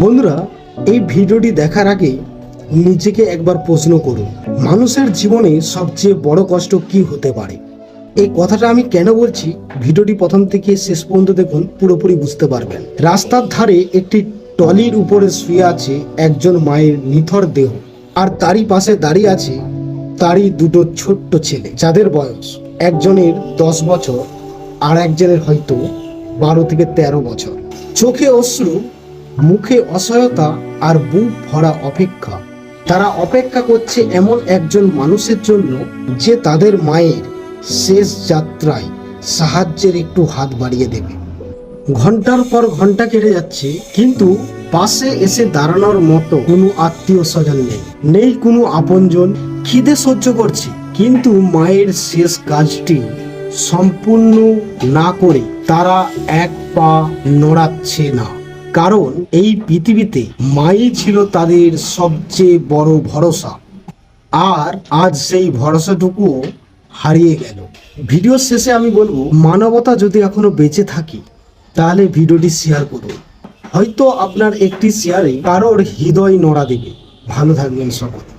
বন্ধুরা, এই ভিডিওটি দেখার আগে নিজেকে একবার প্রশ্ন করুন, মানুষের জীবনে সবচেয়ে বড় কষ্ট কি হতে পারে? এই কথাটা আমি কেন বলছি, ভিডিওটি প্রথম থেকে শেষ পর্যন্ত দেখুন, পুরোপুরি বুঝতে পারবেন। রাস্তার ধারে একটি টলির উপরে শুয়ে আছে একজন মায়ের নিথর দেহ, আর তারই পাশে দাঁড়িয়ে আছে তারই দুটো ছোট্ট ছেলে, যাদের বয়স একজনের 10 বছর আর একজনের হয়তো 12 থেকে 13 বছর। চোখে অশ্রু, মুখে অসহায়তা আর বুক ভরা অপেক্ষা। তারা অপেক্ষা করছে এমন একজন মানুষের জন্য যে তাদের মায়ের শেষ যাত্রায় সাহায্যের একটু হাত বাড়িয়ে দেবে। ঘন্টার পর ঘন্টা কেটে যাচ্ছে, কিন্তু পাশে এসে দাঁড়ানোর মতো কোনো আত্মীয় স্বজন নেই কোনো আপনজন। খিদে সহ্য করছে, কিন্তু মায়ের শেষ কাজটি সম্পূর্ণ না করে তারা এক পা নড়াচ্ছে না, কারণ এই পৃথিবীতে মাই ছিল তাদের সবচেয়ে বড় ভরসা। আর আজ সেই ভরসাটুকুও হারিয়ে গেল। ভিডিওর শেষে আমি বলবো, মানবতা যদি এখনো বেঁচে থাকি তাহলে ভিডিওটি শেয়ার করুন। হয়তো আপনার একটি শেয়ারে কারোর হৃদয় নড়া দেবে। ভালো থাকবেন সকলে।